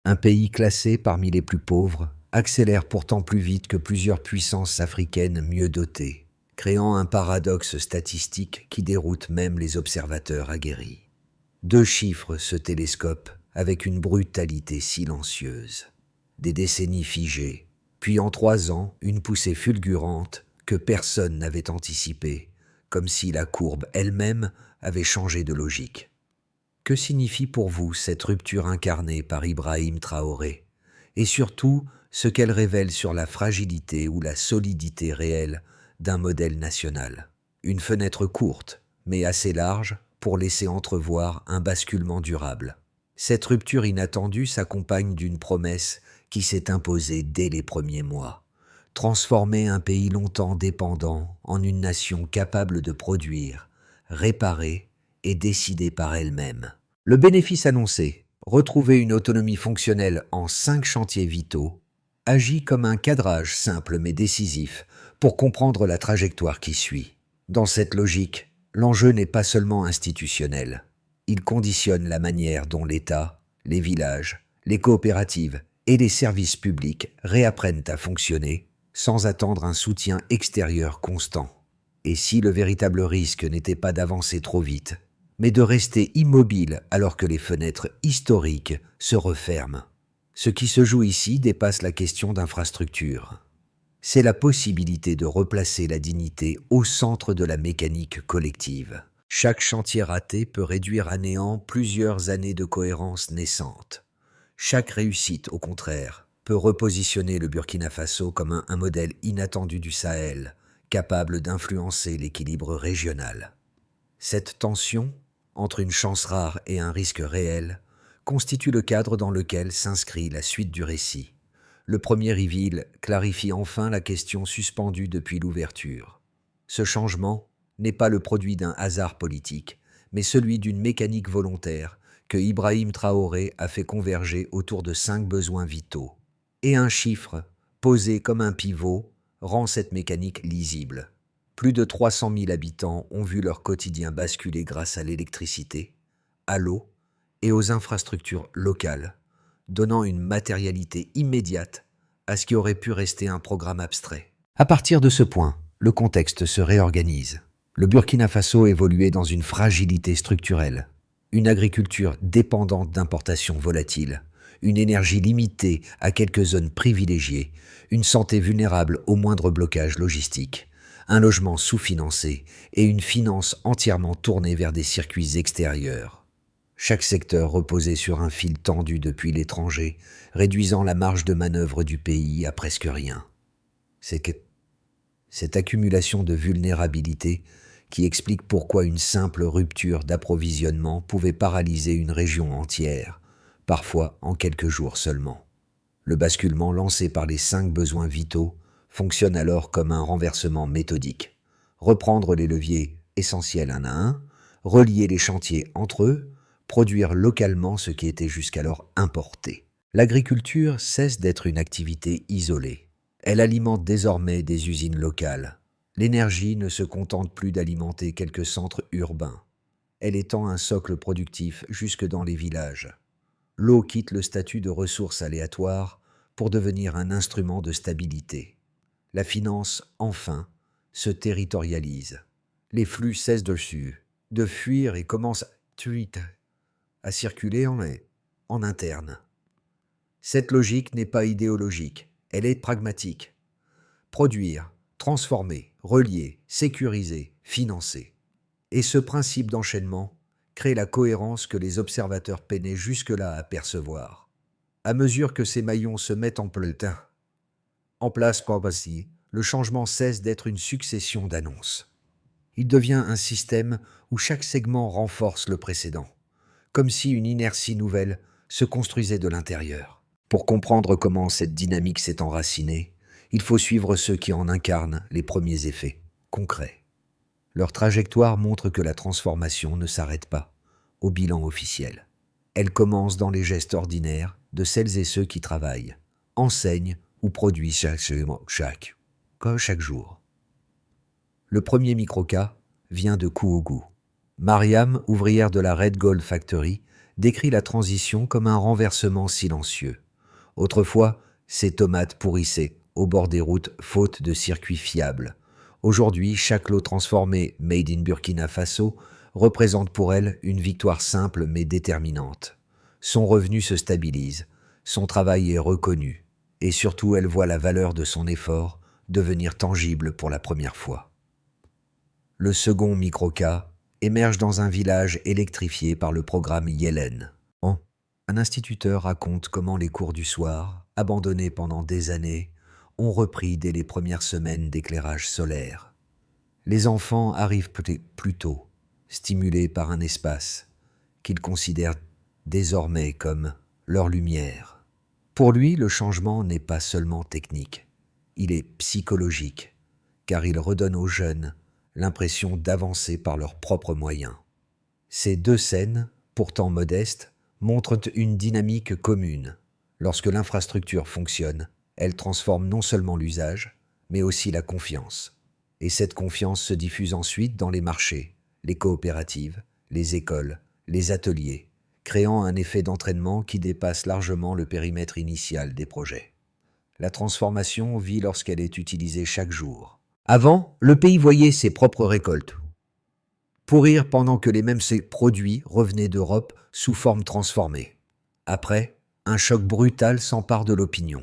Un pays classé parmi les plus pauvres accélère pourtant plus vite que plusieurs puissances africaines mieux dotées, créant un paradoxe statistique qui déroute même les observateurs aguerris. Deux chiffres se télescopent avec une brutalité silencieuse. Des décennies figées, puis en 3 ans, une poussée fulgurante que personne n'avait anticipée, comme si la courbe elle-même avait changé de logique. Que signifie pour vous cette rupture incarnée par Ibrahim Traoré? Et surtout, ce qu'elle révèle sur la fragilité ou la solidité réelle d'un modèle national. Une fenêtre courte, mais assez large pour laisser entrevoir un basculement durable. Cette rupture inattendue s'accompagne d'une promesse qui s'est imposée dès les premiers mois. Transformer un pays longtemps dépendant en une nation capable de produire, réparer et décider par elle-même. Le bénéfice annoncé, retrouver une autonomie fonctionnelle en 5 chantiers vitaux, agit comme un cadrage simple mais décisif pour comprendre la trajectoire qui suit. Dans cette logique, l'enjeu n'est pas seulement institutionnel. Il conditionne la manière dont l'État, les villages, les coopératives et les services publics réapprennent à fonctionner sans attendre un soutien extérieur constant. Et si le véritable risque n'était pas d'avancer trop vite, mais de rester immobile alors que les fenêtres historiques se referment. Ce qui se joue ici dépasse la question d'infrastructure. C'est la possibilité de replacer la dignité au centre de la mécanique collective. Chaque chantier raté peut réduire à néant plusieurs années de cohérence naissante. Chaque réussite, au contraire, peut repositionner le Burkina Faso comme un modèle inattendu du Sahel, capable d'influencer l'équilibre régional. Cette tension, entre une chance rare et un risque réel, constitue le cadre dans lequel s'inscrit la suite du récit. Le premier reveal clarifie enfin la question suspendue depuis l'ouverture. Ce changement n'est pas le produit d'un hasard politique, mais celui d'une mécanique volontaire que Ibrahim Traoré a fait converger autour de 5 besoins vitaux. Et un chiffre, posé comme un pivot, rend cette mécanique lisible. Plus de 300 000 habitants ont vu leur quotidien basculer grâce à l'électricité, à l'eau et aux infrastructures locales, donnant une matérialité immédiate à ce qui aurait pu rester un programme abstrait. À partir de ce point, le contexte se réorganise. Le Burkina Faso évoluait dans une fragilité structurelle, une agriculture dépendante d'importations volatiles, une énergie limitée à quelques zones privilégiées, une santé vulnérable au moindre blocage logistique, un logement sous-financé et une finance entièrement tournée vers des circuits extérieurs. Chaque secteur reposait sur un fil tendu depuis l'étranger, réduisant la marge de manœuvre du pays à presque rien. C'est que cette accumulation de vulnérabilité qui explique pourquoi une simple rupture d'approvisionnement pouvait paralyser une région entière, parfois en quelques jours seulement. Le basculement lancé par les 5 besoins vitaux fonctionne alors comme un renversement méthodique. Reprendre les leviers essentiels un à un, relier les chantiers entre eux, produire localement ce qui était jusqu'alors importé. L'agriculture cesse d'être une activité isolée. Elle alimente désormais des usines locales. L'énergie ne se contente plus d'alimenter quelques centres urbains. Elle étend un socle productif jusque dans les villages. L'eau quitte le statut de ressource aléatoire pour devenir un instrument de stabilité. La finance, enfin, se territorialise. Les flux cessent de fuir et commencent à circuler en interne. Cette logique n'est pas idéologique, elle est pragmatique. Produire, transformer, relier, sécuriser, financer. Et ce principe d'enchaînement crée la cohérence que les observateurs peinaient jusque-là à percevoir. À mesure que ces maillons se mettent en place progressivement, le changement cesse d'être une succession d'annonces. Il devient un système où chaque segment renforce le précédent, comme si une inertie nouvelle se construisait de l'intérieur. Pour comprendre comment cette dynamique s'est enracinée, il faut suivre ceux qui en incarnent les premiers effets, concrets. Leur trajectoire montre que la transformation ne s'arrête pas au bilan officiel. Elle commence dans les gestes ordinaires de celles et ceux qui travaillent, enseignent ou produisent chaque jour. Le premier microcas vient de Kouougou. Mariam, ouvrière de la Red Gold Factory, décrit la transition comme un renversement silencieux. Autrefois, ces tomates pourrissaient au bord des routes faute de circuits fiables. Aujourd'hui, chaque lot transformé made in Burkina Faso représente pour elle une victoire simple mais déterminante. Son revenu se stabilise, son travail est reconnu, et surtout elle voit la valeur de son effort devenir tangible pour la première fois. Le second microcas émerge dans un village électrifié par le programme Yellen. Un instituteur raconte comment les cours du soir, abandonnés pendant des années, ont repris dès les premières semaines d'éclairage solaire. Les enfants arrivent plus tôt, stimulés par un espace qu'ils considèrent désormais comme leur lumière. Pour lui, le changement n'est pas seulement technique, il est psychologique, car il redonne aux jeunes l'impression d'avancer par leurs propres moyens. Ces deux scènes, pourtant modestes, montrent une dynamique commune. Lorsque l'infrastructure fonctionne, elle transforme non seulement l'usage, mais aussi la confiance. Et cette confiance se diffuse ensuite dans les marchés, les coopératives, les écoles, les ateliers, créant un effet d'entraînement qui dépasse largement le périmètre initial des projets. La transformation vit lorsqu'elle est utilisée chaque jour. Avant, le pays voyait ses propres récoltes pourrir pendant que les mêmes produits revenaient d'Europe sous forme transformée. Après, un choc brutal s'empare de l'opinion.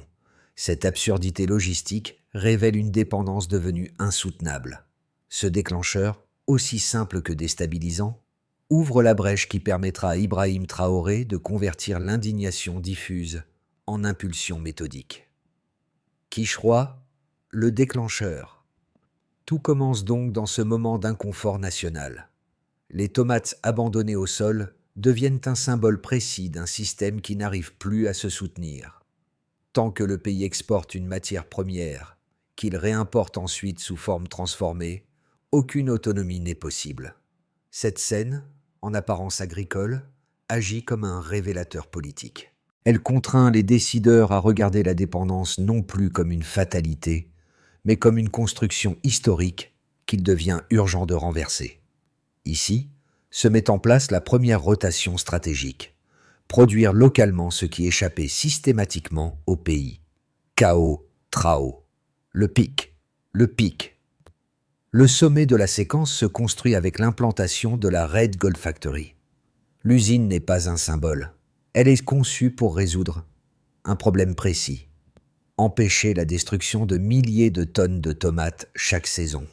Cette absurdité logistique révèle une dépendance devenue insoutenable. Ce déclencheur, aussi simple que déstabilisant, ouvre la brèche qui permettra à Ibrahim Traoré de convertir l'indignation diffuse en impulsion méthodique. Quicheroy, le déclencheur. Tout commence donc dans ce moment d'inconfort national. Les tomates abandonnées au sol deviennent un symbole précis d'un système qui n'arrive plus à se soutenir. Tant que le pays exporte une matière première, qu'il réimporte ensuite sous forme transformée, aucune autonomie n'est possible. Cette scène, en apparence agricole, agit comme un révélateur politique. Elle contraint les décideurs à regarder la dépendance non plus comme une fatalité, mais comme une construction historique qu'il devient urgent de renverser. Ici, se met en place la première rotation stratégique. Produire localement ce qui échappait systématiquement au pays. Chaos, Trao. Le pic. Le sommet de la séquence se construit avec l'implantation de la Red Gold Factory. L'usine n'est pas un symbole. Elle est conçue pour résoudre un problème précis. Empêcher la destruction de milliers de tonnes de tomates chaque saison.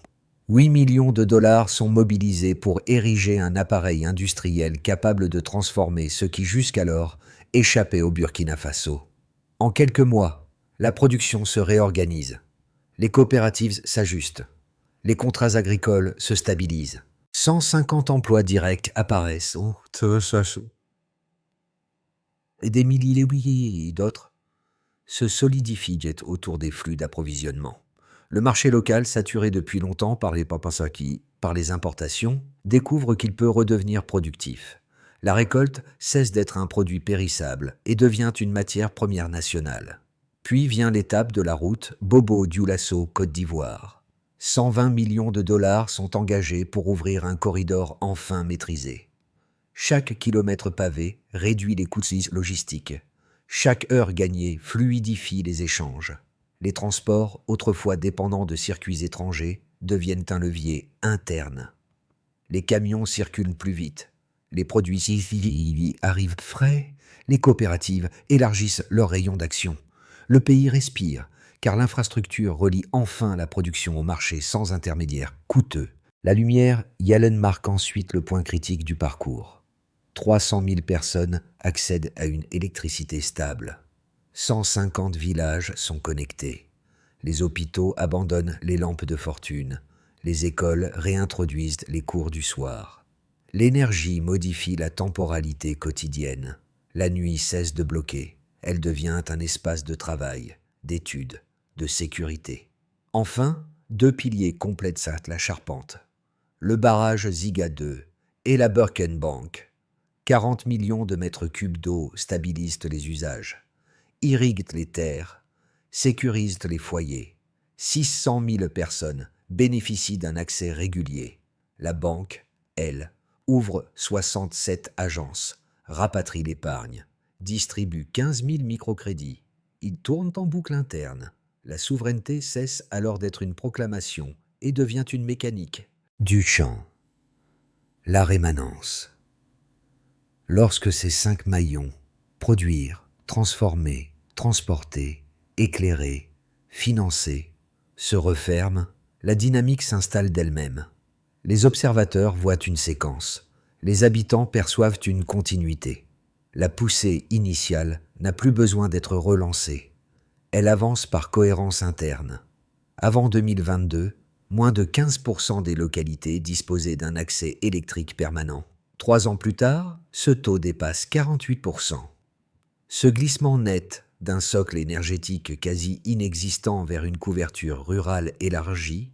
8 millions de dollars sont mobilisés pour ériger un appareil industriel capable de transformer ce qui jusqu'alors échappait au Burkina Faso. En quelques mois, la production se réorganise. Les coopératives s'ajustent. Les contrats agricoles se stabilisent. 150 emplois directs apparaissent. Et des milliers d'autres se solidifient autour des flux d'approvisionnement. Le marché local, saturé depuis longtemps par les papasaki, par les importations, découvre qu'il peut redevenir productif. La récolte cesse d'être un produit périssable et devient une matière première nationale. Puis vient l'étape de la route Bobo-Dioulasso, Côte d'Ivoire. 120 millions de dollars sont engagés pour ouvrir un corridor enfin maîtrisé. Chaque kilomètre pavé réduit les coûts logistiques. Chaque heure gagnée fluidifie les échanges. Les transports, autrefois dépendants de circuits étrangers, deviennent un levier interne. Les camions circulent plus vite. Les produits arrivent frais. Les coopératives élargissent leur rayon d'action. Le pays respire, car l'infrastructure relie enfin la production au marché sans intermédiaire coûteux. La lumière, Yellen marque ensuite le point critique du parcours. 300 000 personnes accèdent à une électricité stable. 150 villages sont connectés. Les hôpitaux abandonnent les lampes de fortune. Les écoles réintroduisent les cours du soir. L'énergie modifie la temporalité quotidienne. La nuit cesse de bloquer. Elle devient un espace de travail, d'études, de sécurité. Enfin, 2 piliers complètent la charpente. Le barrage Ziga 2 et la Birkenbank. 40 millions de mètres cubes d'eau stabilisent les usages, irriguent les terres, sécurisent les foyers. 600 000 personnes bénéficient d'un accès régulier. La banque, elle, ouvre 67 agences, rapatrie l'épargne, distribue 15 000 microcrédits. Ils tournent en boucle interne. La souveraineté cesse alors d'être une proclamation et devient une mécanique. Duchamp. La rémanence. Lorsque ces 5 maillons, produire, transformer, transporter, éclairer, financer, se referment, la dynamique s'installe d'elle-même. Les observateurs voient une séquence. Les habitants perçoivent une continuité. La poussée initiale n'a plus besoin d'être relancée. Elle avance par cohérence interne. Avant 2022, moins de 15% des localités disposaient d'un accès électrique permanent. 3 ans plus tard, ce taux dépasse 48%. Ce glissement net d'un socle énergétique quasi inexistant vers une couverture rurale élargie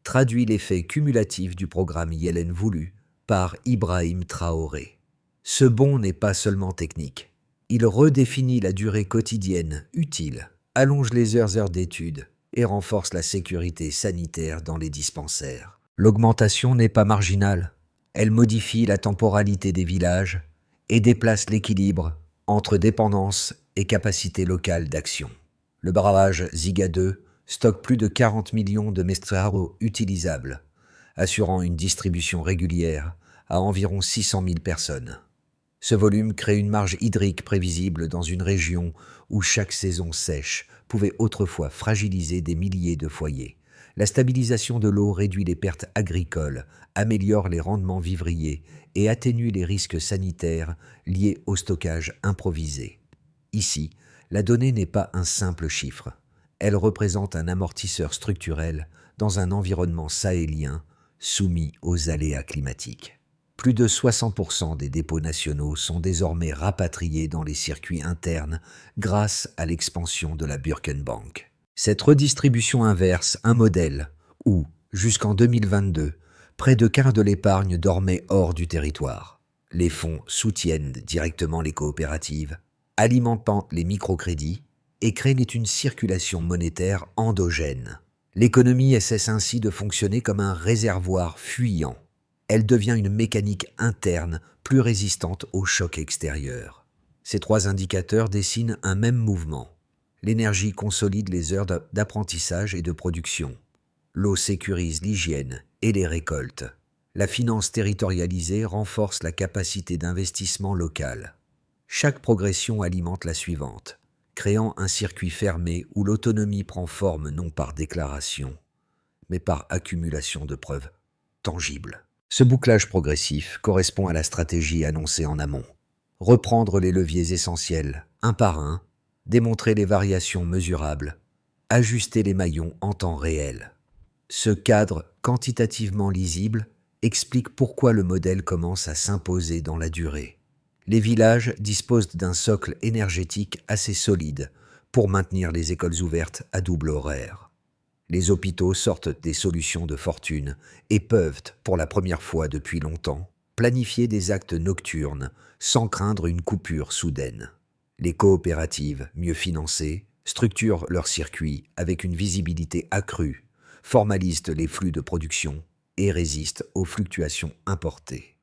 traduit l'effet cumulatif du programme Yellen voulu par Ibrahim Traoré. Ce bond n'est pas seulement technique. Il redéfinit la durée quotidienne utile, allonge les heures d'études et renforce la sécurité sanitaire dans les dispensaires. L'augmentation n'est pas marginale. Elle modifie la temporalité des villages et déplace l'équilibre entre dépendance et capacité locale d'action. Le barrage Ziga 2 stocke plus de 40 millions de mètres carrés utilisables, assurant une distribution régulière à environ 600 000 personnes. Ce volume crée une marge hydrique prévisible dans une région où chaque saison sèche pouvait autrefois fragiliser des milliers de foyers. La stabilisation de l'eau réduit les pertes agricoles, améliore les rendements vivriers et atténue les risques sanitaires liés au stockage improvisé. Ici, la donnée n'est pas un simple chiffre. Elle représente un amortisseur structurel dans un environnement sahélien soumis aux aléas climatiques. Plus de 60% des dépôts nationaux sont désormais rapatriés dans les circuits internes grâce à l'expansion de la Birkenbank. Cette redistribution inverse un modèle où, jusqu'en 2022, près de quart de l'épargne dormait hors du territoire. Les fonds soutiennent directement les coopératives, alimentant les microcrédits et créent une circulation monétaire endogène. L'économie cesse ainsi de fonctionner comme un réservoir fuyant. Elle devient une mécanique interne plus résistante aux chocs extérieurs. Ces 3 indicateurs dessinent un même mouvement. L'énergie consolide les heures d'apprentissage et de production. L'eau sécurise l'hygiène et les récoltes. La finance territorialisée renforce la capacité d'investissement local. Chaque progression alimente la suivante, créant un circuit fermé où l'autonomie prend forme non par déclaration, mais par accumulation de preuves tangibles. Ce bouclage progressif correspond à la stratégie annoncée en amont. Reprendre les leviers essentiels, un par un, démontrer les variations mesurables, ajuster les maillons en temps réel. Ce cadre quantitativement lisible explique pourquoi le modèle commence à s'imposer dans la durée. Les villages disposent d'un socle énergétique assez solide pour maintenir les écoles ouvertes à double horaire. Les hôpitaux sortent des solutions de fortune et peuvent, pour la première fois depuis longtemps, planifier des actes nocturnes sans craindre une coupure soudaine. Les coopératives, mieux financées, structurent leurs circuits avec une visibilité accrue, formalisent les flux de production et résistent aux fluctuations importées.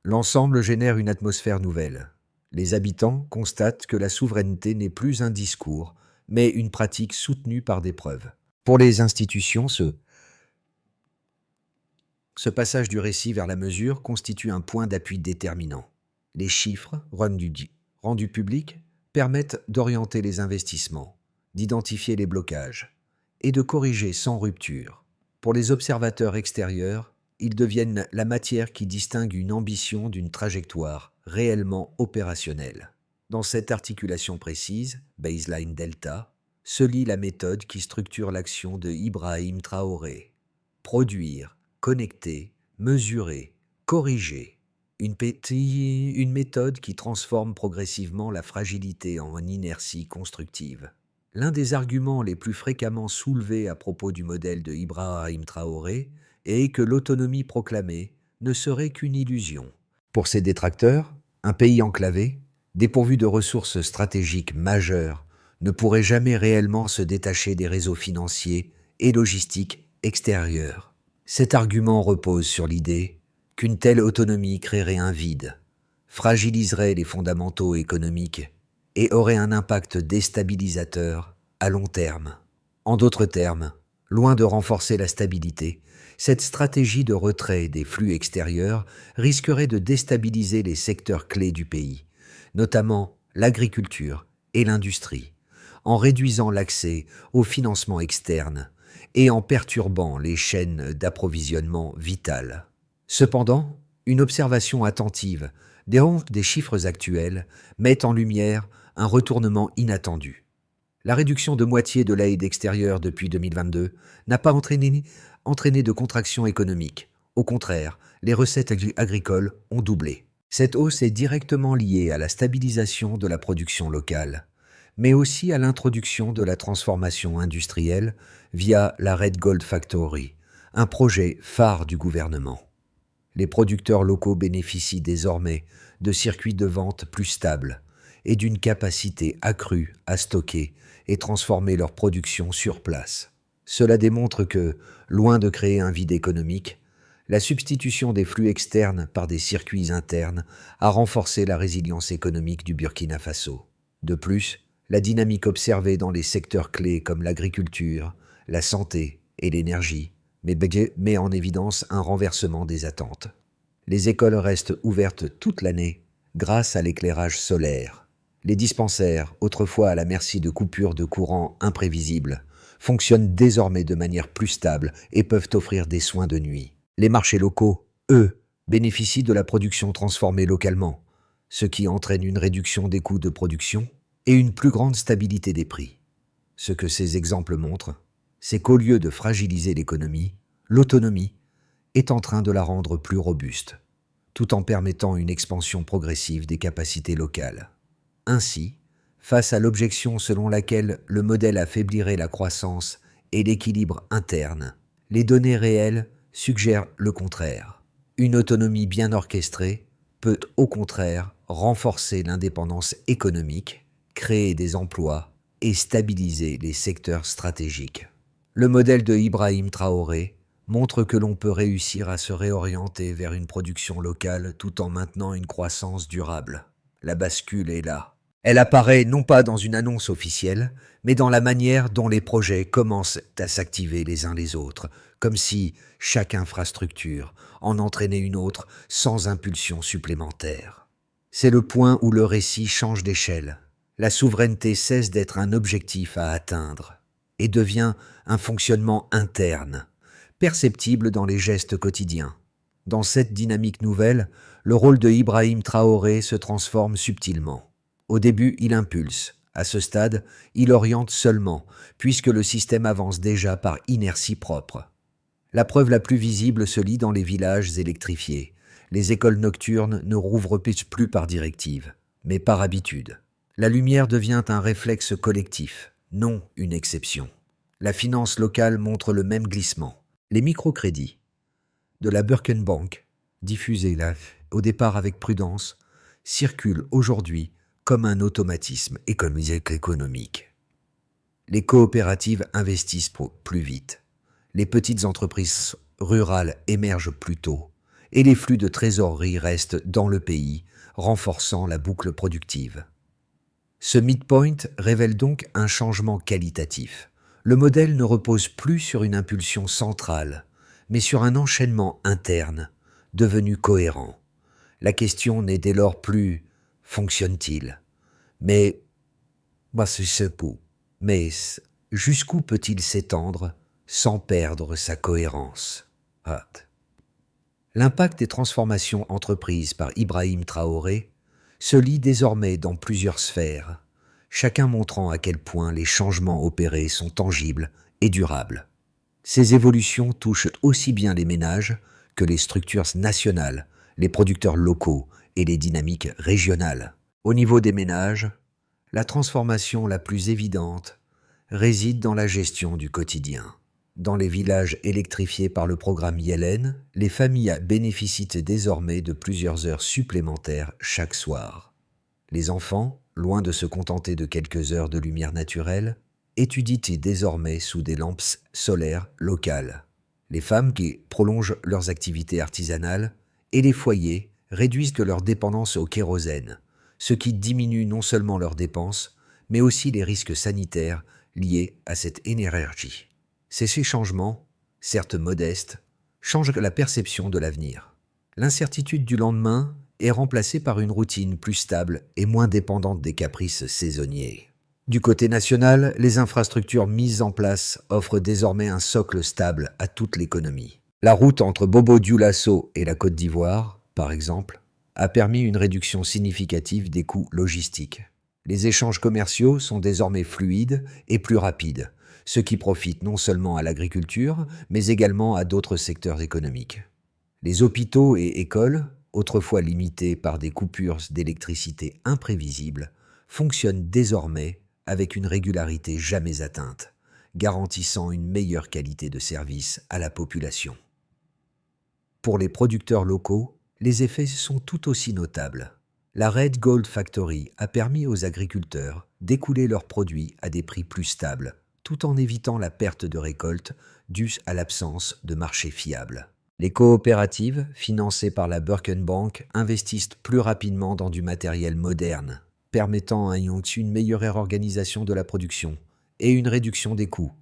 L'ensemble génère une atmosphère nouvelle. Les habitants constatent que la souveraineté n'est plus un discours, mais une pratique soutenue par des preuves. Pour les institutions, ce passage du récit vers la mesure constitue un point d'appui déterminant. Les chiffres, rendus publics, permettent d'orienter les investissements, d'identifier les blocages et de corriger sans rupture. Pour les observateurs extérieurs, ils deviennent la matière qui distingue une ambition d'une trajectoire réellement opérationnelle. Dans cette articulation précise, baseline delta, se lit la méthode qui structure l'action de Ibrahim Traoré. Produire, connecter, mesurer, corriger. Une méthode qui transforme progressivement la fragilité en inertie constructive. L'un des arguments les plus fréquemment soulevés à propos du modèle de Ibrahim Traoré est que l'autonomie proclamée ne serait qu'une illusion. Pour ses détracteurs, un pays enclavé, dépourvu de ressources stratégiques majeures, ne pourrait jamais réellement se détacher des réseaux financiers et logistiques extérieurs. Cet argument repose sur l'idée qu'une telle autonomie créerait un vide, fragiliserait les fondamentaux économiques et aurait un impact déstabilisateur à long terme. En d'autres termes, loin de renforcer la stabilité, cette stratégie de retrait des flux extérieurs risquerait de déstabiliser les secteurs clés du pays, notamment l'agriculture et l'industrie, en réduisant l'accès au financement externe et en perturbant les chaînes d'approvisionnement vitales. Cependant, une observation attentive des chiffres actuels met en lumière un retournement inattendu. La réduction de moitié de l'aide extérieure depuis 2022 n'a pas entraîné de contraction économique. Au contraire, les recettes agricoles ont doublé. Cette hausse est directement liée à la stabilisation de la production locale, mais aussi à l'introduction de la transformation industrielle via la Red Gold Factory, un projet phare du gouvernement. Les producteurs locaux bénéficient désormais de circuits de vente plus stables et d'une capacité accrue à stocker et transformer leur production sur place. Cela démontre que, loin de créer un vide économique, la substitution des flux externes par des circuits internes a renforcé la résilience économique du Burkina Faso. De plus, la dynamique observée dans les secteurs clés comme l'agriculture, la santé et l'énergie met en évidence un renversement des attentes. Les écoles restent ouvertes toute l'année grâce à l'éclairage solaire. Les dispensaires, autrefois à la merci de coupures de courant imprévisibles, fonctionnent désormais de manière plus stable et peuvent offrir des soins de nuit. Les marchés locaux, eux, bénéficient de la production transformée localement, ce qui entraîne une réduction des coûts de production et une plus grande stabilité des prix. Ce que ces exemples montrent, c'est qu'au lieu de fragiliser l'économie, l'autonomie est en train de la rendre plus robuste, tout en permettant une expansion progressive des capacités locales. Ainsi, face à l'objection selon laquelle le modèle affaiblirait la croissance et l'équilibre interne, les données réelles suggèrent le contraire. Une autonomie bien orchestrée peut au contraire renforcer l'indépendance économique, créer des emplois et stabiliser les secteurs stratégiques. Le modèle de Ibrahim Traoré montre que l'on peut réussir à se réorienter vers une production locale tout en maintenant une croissance durable. La bascule est là. Elle apparaît non pas dans une annonce officielle, mais dans la manière dont les projets commencent à s'activer les uns les autres, comme si chaque infrastructure en entraînait une autre sans impulsion supplémentaire. C'est le point où le récit change d'échelle. La souveraineté cesse d'être un objectif à atteindre et devient un fonctionnement interne, perceptible dans les gestes quotidiens. Dans cette dynamique nouvelle, le rôle de Ibrahim Traoré se transforme subtilement. Au début, il impulse. À ce stade, il oriente seulement, puisque le système avance déjà par inertie propre. La preuve la plus visible se lit dans les villages électrifiés. Les écoles nocturnes ne rouvrent plus par directive, mais par habitude. La lumière devient un réflexe collectif, non une exception. La finance locale montre le même glissement. Les microcrédits de la Birkenbank, diffusés là, au départ avec prudence, circulent aujourd'hui comme un automatisme économique. Les coopératives investissent plus vite. Les petites entreprises rurales émergent plus tôt et les flux de trésorerie restent dans le pays, renforçant la boucle productive. Ce midpoint révèle donc un changement qualitatif. Le modèle ne repose plus sur une impulsion centrale, mais sur un enchaînement interne, devenu cohérent. La question n'est dès lors plus « fonctionne-t-il ?» mais jusqu'où peut-il s'étendre sans perdre sa cohérence? L'impact des transformations entreprises par Ibrahim Traoré se lit désormais dans plusieurs sphères, chacun montrant à quel point les changements opérés sont tangibles et durables. Ces évolutions touchent aussi bien les ménages que les structures nationales, les producteurs locaux et les dynamiques régionales. Au niveau des ménages, la transformation la plus évidente réside dans la gestion du quotidien. Dans les villages électrifiés par le programme Yellen, les familles bénéficient désormais de plusieurs heures supplémentaires chaque soir. Les enfants, loin de se contenter de quelques heures de lumière naturelle, étudient désormais sous des lampes solaires locales. Les femmes qui prolongent leurs activités artisanales et les foyers réduisent leur dépendance au kérosène, ce qui diminue non seulement leurs dépenses, mais aussi les risques sanitaires liés à cette énergie. Ces changements, certes modestes, changent la perception de l'avenir. L'incertitude du lendemain est remplacée par une routine plus stable et moins dépendante des caprices saisonniers. Du côté national, les infrastructures mises en place offrent désormais un socle stable à toute l'économie. La route entre Bobo-Dioulasso et la Côte d'Ivoire, par exemple, a permis une réduction significative des coûts logistiques. Les échanges commerciaux sont désormais fluides et plus rapides, ce qui profite non seulement à l'agriculture, mais également à d'autres secteurs économiques. Les hôpitaux et écoles, autrefois limités par des coupures d'électricité imprévisibles, fonctionnent désormais avec une régularité jamais atteinte, garantissant une meilleure qualité de service à la population. Pour les producteurs locaux, les effets sont tout aussi notables. La Red Gold Factory a permis aux agriculteurs d'écouler leurs produits à des prix plus stables, tout en évitant la perte de récolte due à l'absence de marché fiable. Les coopératives, financées par la Birkenbank, investissent plus rapidement dans du matériel moderne, permettant une meilleure organisation de la production et une réduction des coûts.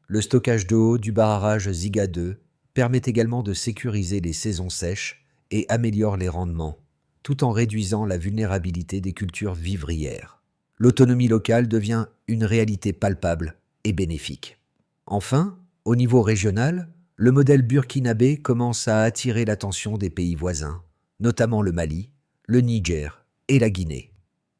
Le stockage d'eau du barrage Ziga 2 permet également de sécuriser les saisons sèches et améliore les rendements, tout en réduisant la vulnérabilité des cultures vivrières. L'autonomie locale devient une réalité palpable et bénéfique. Enfin, au niveau régional, le modèle burkinabé commence à attirer l'attention des pays voisins, notamment le Mali, le Niger et la Guinée.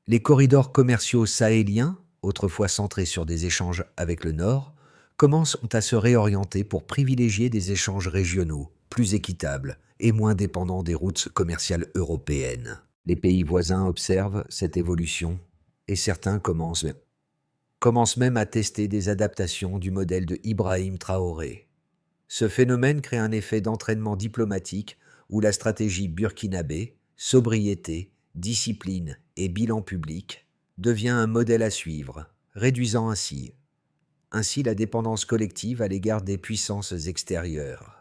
Les corridors commerciaux sahéliens, autrefois centrés sur des échanges avec le Nord, commencent à se réorienter pour privilégier des échanges régionaux, plus équitables et moins dépendants des routes commerciales européennes. Les pays voisins observent cette évolution et certains commencent même à tester des adaptations du modèle de Ibrahim Traoré. Ce phénomène crée un effet d'entraînement diplomatique où la stratégie burkinabé, sobriété, discipline et bilan public, devient un modèle à suivre, réduisant ainsi la dépendance collective à l'égard des puissances extérieures.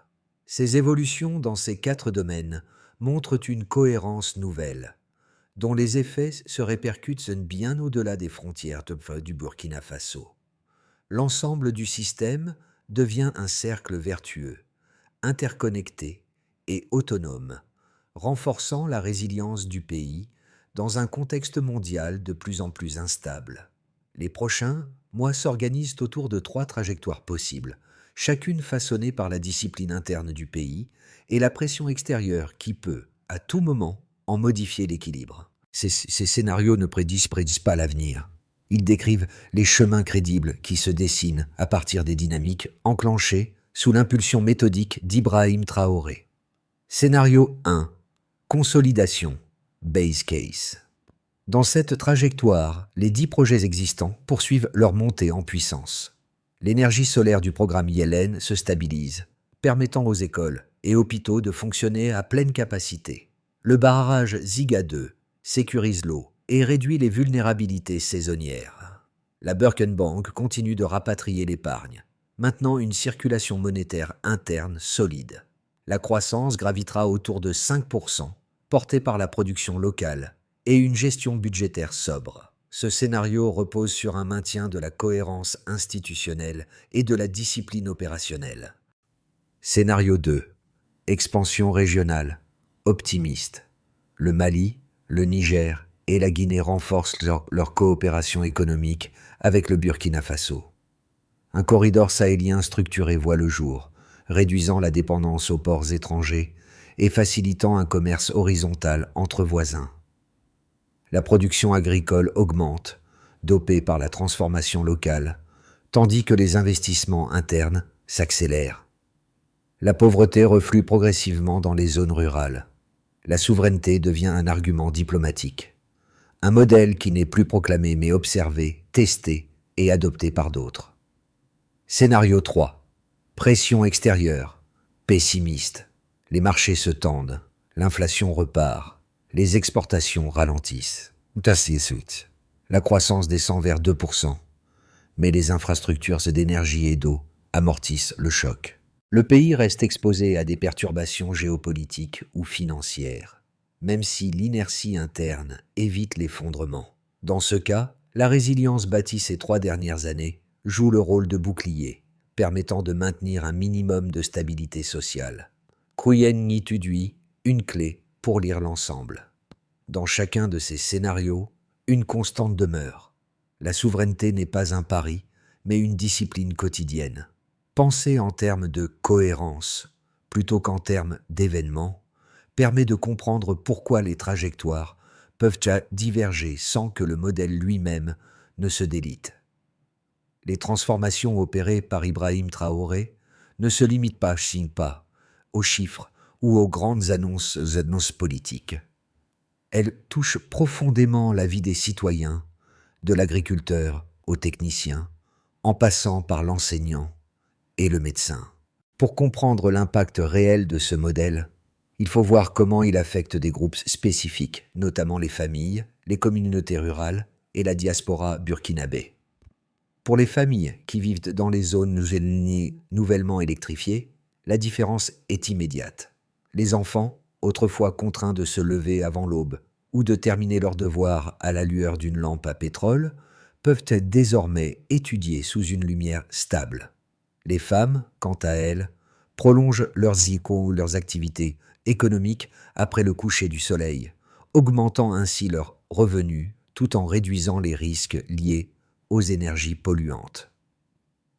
Ces évolutions dans ces 4 domaines montrent une cohérence nouvelle, dont les effets se répercutent bien au-delà des frontières du Burkina Faso. L'ensemble du système devient un cercle vertueux, interconnecté et autonome, renforçant la résilience du pays dans un contexte mondial de plus en plus instable. Les prochains mois s'organisent autour de 3 trajectoires possibles, chacune façonnée par la discipline interne du pays et la pression extérieure qui peut, à tout moment, en modifier l'équilibre. Ces scénarios ne prédisent pas l'avenir. Ils décrivent les chemins crédibles qui se dessinent à partir des dynamiques enclenchées sous l'impulsion méthodique d'Ibrahim Traoré. Scénario 1. Consolidation. Base case. Dans cette trajectoire, les 10 projets existants poursuivent leur montée en puissance. L'énergie solaire du programme Yellen se stabilise, permettant aux écoles et hôpitaux de fonctionner à pleine capacité. Le barrage Ziga 2 sécurise l'eau et réduit les vulnérabilités saisonnières. La Birkenbank continue de rapatrier l'épargne, maintenant une circulation monétaire interne solide. La croissance gravitera autour de 5%, portée par la production locale et une gestion budgétaire sobre. Ce scénario repose sur un maintien de la cohérence institutionnelle et de la discipline opérationnelle. Scénario 2. Expansion régionale. Optimiste. Le Mali, le Niger et la Guinée renforcent leur coopération économique avec le Burkina Faso. Un corridor sahélien structuré voit le jour, réduisant la dépendance aux ports étrangers et facilitant un commerce horizontal entre voisins. La production agricole augmente, dopée par la transformation locale, tandis que les investissements internes s'accélèrent. La pauvreté reflue progressivement dans les zones rurales. La souveraineté devient un argument diplomatique. Un modèle qui n'est plus proclamé mais observé, testé et adopté par d'autres. Scénario 3. Pression extérieure. Pessimiste. Les marchés se tendent. L'inflation repart. Les exportations ralentissent. La croissance descend vers 2%. Mais les infrastructures d'énergie et d'eau amortissent le choc. Le pays reste exposé à des perturbations géopolitiques ou financières. même si l'inertie interne évite l'effondrement. Dans ce cas, la résilience bâtie ces 3 dernières années joue le rôle de bouclier, permettant de maintenir un minimum de stabilité sociale. Kuyen Nitudui, une clé pour lire l'ensemble. Dans chacun de ces scénarios, une constante demeure. La souveraineté n'est pas un pari, mais une discipline quotidienne. Penser en termes de cohérence, plutôt qu'en termes d'événements, permet de comprendre pourquoi les trajectoires peuvent diverger sans que le modèle lui-même ne se délite. Les transformations opérées par Ibrahim Traoré ne se limitent pas, aux chiffres ou aux grandes annonces politiques. Elles touchent profondément la vie des citoyens, de l'agriculteur au technicien, en passant par l'enseignant et le médecin. Pour comprendre l'impact réel de ce modèle, il faut voir comment il affecte des groupes spécifiques, notamment les familles, les communautés rurales et la diaspora burkinabé. Pour les familles qui vivent dans les zones nouvellement électrifiées, la différence est immédiate. Les enfants, autrefois contraints de se lever avant l'aube ou de terminer leurs devoirs à la lueur d'une lampe à pétrole, peuvent être désormais étudiés sous une lumière stable. Les femmes, quant à elles, prolongent leurs activités économiques après le coucher du soleil, augmentant ainsi leurs revenus tout en réduisant les risques liés aux énergies polluantes.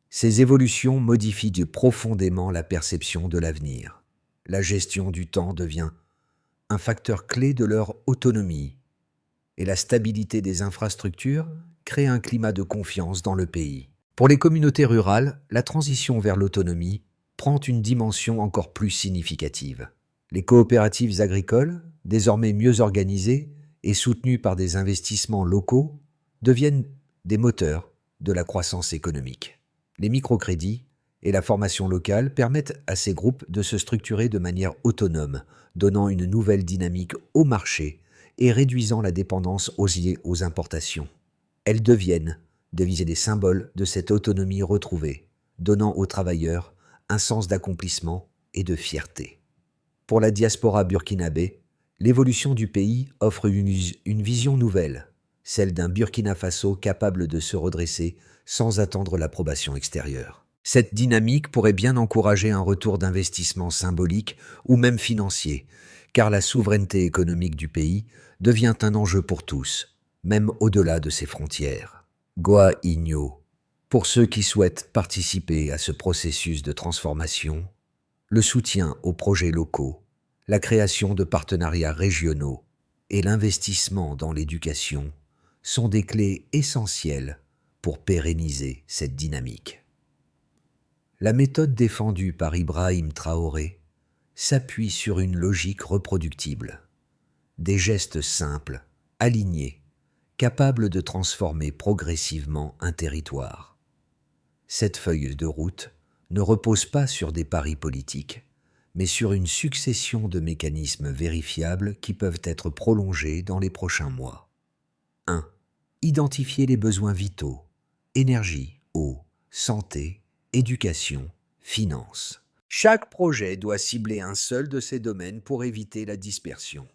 Ces évolutions modifient profondément la perception de l'avenir. La gestion du temps devient un facteur clé de leur autonomie, et la stabilité des infrastructures crée un climat de confiance dans le pays. Pour les communautés rurales, la transition vers l'autonomie prend une dimension encore plus significative. Les coopératives agricoles, désormais mieux organisées et soutenues par des investissements locaux, deviennent des moteurs de la croissance économique. Les microcrédits et la formation locale permettent à ces groupes de se structurer de manière autonome, donnant une nouvelle dynamique au marché et réduisant la dépendance aux importations. Elles deviennent des symboles de cette autonomie retrouvée, donnant aux travailleurs un sens d'accomplissement et de fierté. Pour la diaspora burkinabé, l'évolution du pays offre une vision nouvelle, celle d'un Burkina Faso capable de se redresser sans attendre l'approbation extérieure. Cette dynamique pourrait bien encourager un retour d'investissement symbolique ou même financier, car la souveraineté économique du pays devient un enjeu pour tous, même au-delà de ses frontières. Goa Igno. Pour ceux qui souhaitent participer à ce processus de transformation, le soutien aux projets locaux, la création de partenariats régionaux et l'investissement dans l'éducation sont des clés essentielles pour pérenniser cette dynamique. La méthode défendue par Ibrahim Traoré s'appuie sur une logique reproductible, des gestes simples, alignés, capables de transformer progressivement un territoire. Cette feuille de route ne repose pas sur des paris politiques, mais sur une succession de mécanismes vérifiables qui peuvent être prolongés dans les prochains mois. 1. Identifier les besoins vitaux, énergie, eau, santé, éducation, finances. Chaque projet doit cibler un seul de ces domaines pour éviter la dispersion.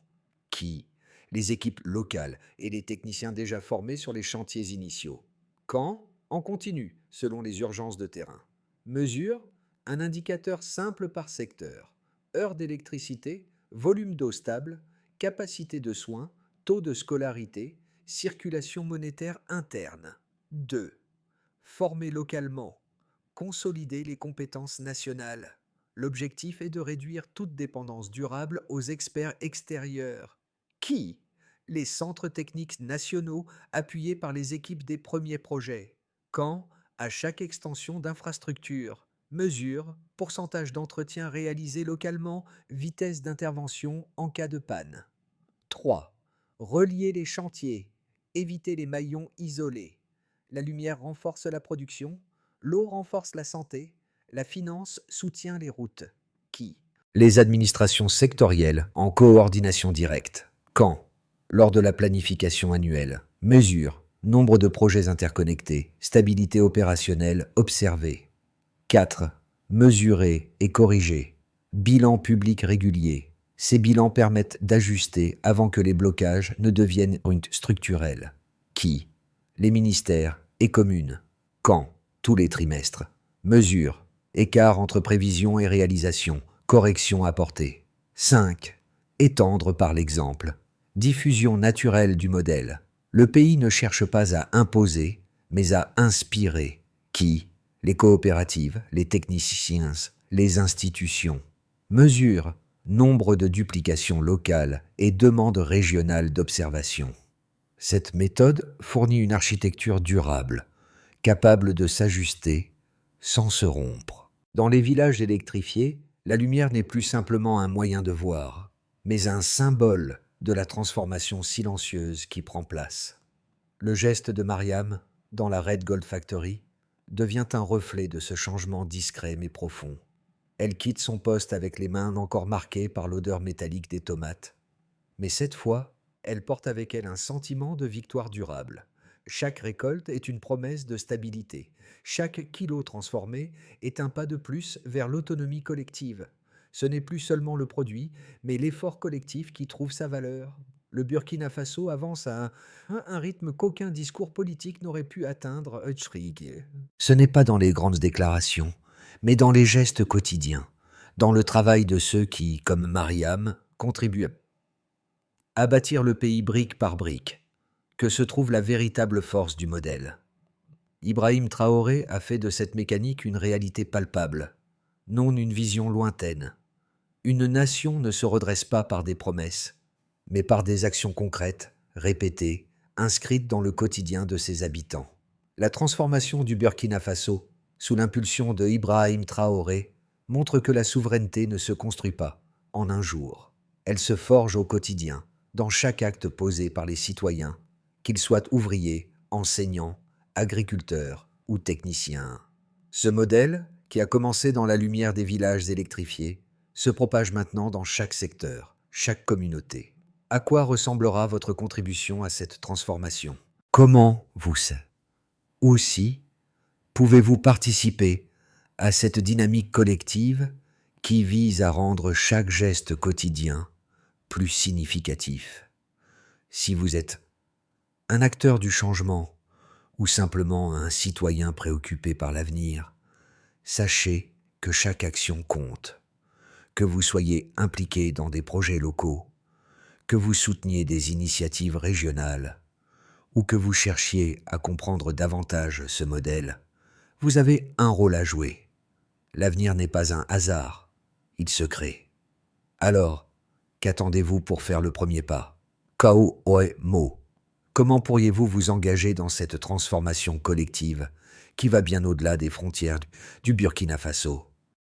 Qui? Les équipes locales et les techniciens déjà formés sur les chantiers initiaux. Quand? En continu, selon les urgences de terrain. Mesure? Un indicateur simple par secteur. Heure d'électricité, volume d'eau stable, capacité de soins, taux de scolarité, circulation monétaire interne. 2. Former localement. Consolider les compétences nationales. L'objectif est de réduire toute dépendance durable aux experts extérieurs. Qui? Les centres techniques nationaux appuyés par les équipes des premiers projets. Quand? À chaque extension d'infrastructure. Mesure, pourcentage d'entretien réalisé localement, vitesse d'intervention en cas de panne. 3. Relier les chantiers. Éviter les maillons isolés. La lumière renforce la production, l'eau renforce la santé, la finance soutient les routes. Qui? Les administrations sectorielles en coordination directe. Quand? Lors de la planification annuelle. Mesure, nombre de projets interconnectés, stabilité opérationnelle observée. 4. Mesurer et corriger. Bilan public régulier. Ces bilans permettent d'ajuster avant que les blocages ne deviennent structurels. Qui? Les ministères et communes. Quand? Tous les trimestres. Mesures. Écart entre prévision et réalisation. Correction apportée. 5. Étendre par l'exemple. Diffusion naturelle du modèle. Le pays ne cherche pas à imposer, mais à inspirer. Qui? Les coopératives, les techniciens, les institutions. Mesure, nombre de duplications locales et demandes régionales d'observation. Cette méthode fournit une architecture durable, capable de s'ajuster sans se rompre. Dans les villages électrifiés, la lumière n'est plus simplement un moyen de voir, mais un symbole de la transformation silencieuse qui prend place. Le geste de Mariam, dans la Red Gold Factory, devient un reflet de ce changement discret mais profond. Elle quitte son poste avec les mains encore marquées par l'odeur métallique des tomates. Mais cette fois, elle porte avec elle un sentiment de victoire durable. Chaque récolte est une promesse de stabilité. Chaque kilo transformé est un pas de plus vers l'autonomie collective. Ce n'est plus seulement le produit, mais l'effort collectif qui trouve sa valeur. Le Burkina Faso avance à un rythme qu'aucun discours politique n'aurait pu atteindre. Ce n'est pas dans les grandes déclarations, mais dans les gestes quotidiens, dans le travail de ceux qui, comme Mariam, contribuent à bâtir le pays brique par brique, que se trouve la véritable force du modèle. Ibrahim Traoré a fait de cette mécanique une réalité palpable, non une vision lointaine. Une nation ne se redresse pas par des promesses, mais par des actions concrètes, répétées, inscrites dans le quotidien de ses habitants. La transformation du Burkina Faso, sous l'impulsion de Ibrahim Traoré, montre que la souveraineté ne se construit pas en un jour. Elle se forge au quotidien, dans chaque acte posé par les citoyens, qu'ils soient ouvriers, enseignants, agriculteurs ou techniciens. Ce modèle, qui a commencé dans la lumière des villages électrifiés, se propage maintenant dans chaque secteur, chaque communauté. À quoi ressemblera votre contribution à cette transformation? Comment vous aussi pouvez-vous participer à cette dynamique collective qui vise à rendre chaque geste quotidien plus significatif? Si vous êtes un acteur du changement ou simplement un citoyen préoccupé par l'avenir, sachez que chaque action compte, que vous soyez impliqué dans des projets locaux, que vous souteniez des initiatives régionales ou que vous cherchiez à comprendre davantage ce modèle, vous avez un rôle à jouer. L'avenir n'est pas un hasard, il se crée. Alors, qu'attendez-vous pour faire le premier pas? Kao Oe Mo. Comment pourriez-vous vous engager dans cette transformation collective qui va bien au-delà des frontières du Burkina Faso?